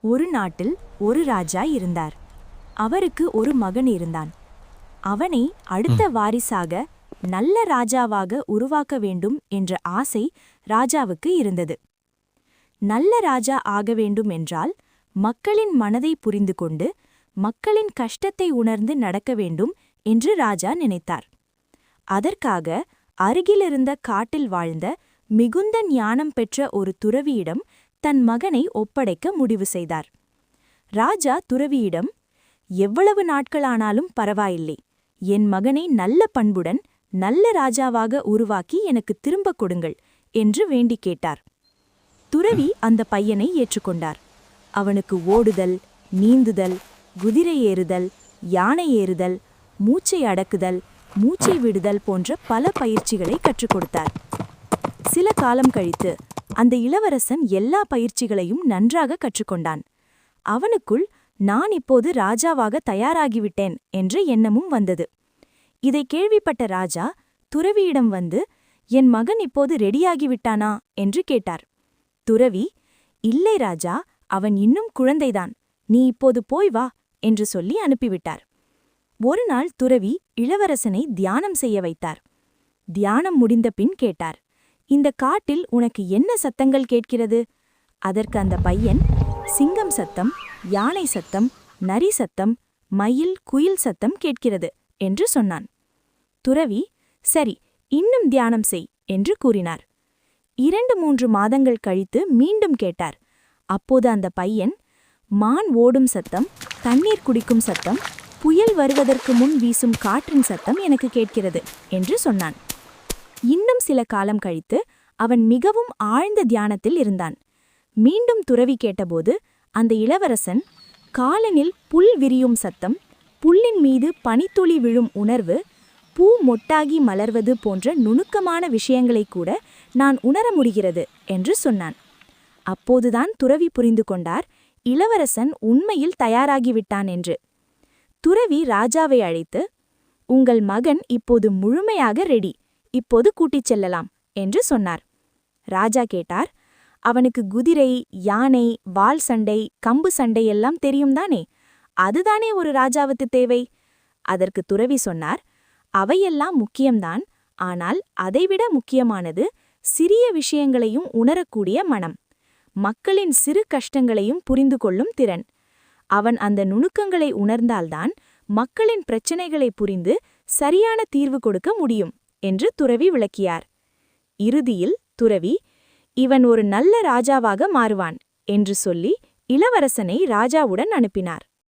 ஒரு நாட்டில் ஒரு ராஜா இருந்தார். அவருக்கு ஒரு மகன் இருந்தான். அவனை அடுத்த வாரிசாக நல்ல ராஜாவாக உருவாக்க வேண்டும் என்ற ஆசை ராஜாவுக்கு இருந்தது. நல்ல ராஜா ஆக வேண்டும் என்றால் மக்களின் மனதை புரிந்து கொண்டு மக்களின் கஷ்டத்தை உணர்ந்து நடக்க வேண்டும் என்று ராஜா நினைத்தார். அதற்காக அருகிலிருந்த காட்டில் வாழ்ந்த மிகுந்த ஞானம் பெற்ற ஒரு துறவியிடம் தன் மகனை ஒப்படைக்க முடிவு செய்தார். ராஜா துறவியிடம், எவ்வளவு நாட்களானாலும் பரவாயில்லை, என் மகனை நல்ல பண்புடன் நல்ல ராஜாவாக உருவாக்கி எனக்கு திரும்பக் கொடுங்கள் என்று வேண்டிக் கேட்டார். துறவி அந்த பையனை ஏற்றுக்கொண்டார். அவனுக்கு ஓடுதல், நீந்துதல், குதிரை ஏறுதல், யானை ஏறுதல், மூச்சை அடக்குதல், மூச்சை விடுதல் போன்ற பல பயிற்சிகளை கற்றுக் கொடுத்தார். சில காலம் கழித்து அந்த இளவரசன் எல்லா பயிற்சிகளையும் நன்றாக கற்றுக்கொண்டான். அவனுக்குள் நான் இப்போது ராஜாவாக தயாராகிவிட்டேன் என்ற எண்ணமும் வந்தது. இதை கேள்விப்பட்ட ராஜா துறவியிடம் வந்து, என் மகன் இப்போது ரெடியாகிவிட்டானா என்று கேட்டார். துறவி, இல்லை ராஜா, அவன் இன்னும் குழந்தைதான், நீ இப்போது போய் வா என்று சொல்லி அனுப்பிவிட்டார். ஒரு நாள் துறவி இளவரசனை தியானம் செய்ய வைத்தார். தியானம் முடிந்த பின் கேட்டார், இந்த காட்டில் உனக்கு என்ன சத்தங்கள் கேட்கிறது? அதற்கு அந்த பையன், சிங்கம் சத்தம், யானை சத்தம், நரி சத்தம், மயில், குயில் சத்தம் கேட்கிறது என்று சொன்னான். துறவி, சரி, இன்னும் தியானம் செய் என்று கூறினார். 2-3 மாதங்கள் கழித்து மீண்டும் கேட்டார். அப்போது அந்த பையன், மான் ஓடும் சத்தம், தண்ணீர் குடிக்கும் சத்தம், புயல் வருவதற்கு முன் வீசும் காற்றின் சத்தம் எனக்கு கேட்கிறது என்று சொன்னான். இன்னும் சில காலம் கழித்து அவன் மிகவும் ஆழ்ந்த தியானத்தில் இருந்தான். மீண்டும் துறவி கேட்டபோது அந்த இளவரசன், காலனில் புல் விரியும் சத்தம், புல்லின் மீது பனித்துளி விழும் உணர்வு, பூ மொட்டாகி மலர்வது போன்ற நுணுக்கமான விஷயங்களை கூட நான் உணர முடிகிறது என்று சொன்னான். அப்போதுதான் துறவி புரிந்து கொண்டார், இளவரசன் உண்மையில் தயாராகிவிட்டான் என்று. துறவி ராஜாவை அழைத்து, உங்கள் மகன் இப்போது முழுமையாக ரெடி, இப்போது கூட்டிச் செல்லலாம் என்று சொன்னார். ராஜா கேட்டார், அவனுக்கு குதிரை, யானை, வாள் சண்டை, கம்பு சண்டை எல்லாம் தெரியும் தானே? அதுதானே ஒரு ராஜாவுக்கு தேவை? அதற்கு துறவி சொன்னார், அவையெல்லாம் முக்கியம்தான், ஆனால் அதைவிட முக்கியமானது சிறிய விஷயங்களையும் உணரக்கூடிய மனம், மக்களின் சிறு கஷ்டங்களையும் புரிந்து கொள்ளும் திறன். அவன் அந்த நுணுக்கங்களை உணர்ந்தால்தான் மக்களின் பிரச்சினைகளை புரிந்து சரியான தீர்வு கொடுக்க முடியும் என்று துறவி விளக்கியார். இறுதியில் துறவி, இவன் ஒரு நல்ல ராஜாவாக மாறுவான் என்று சொல்லி இளவரசனை ராஜாவுடன் அனுப்பினார்.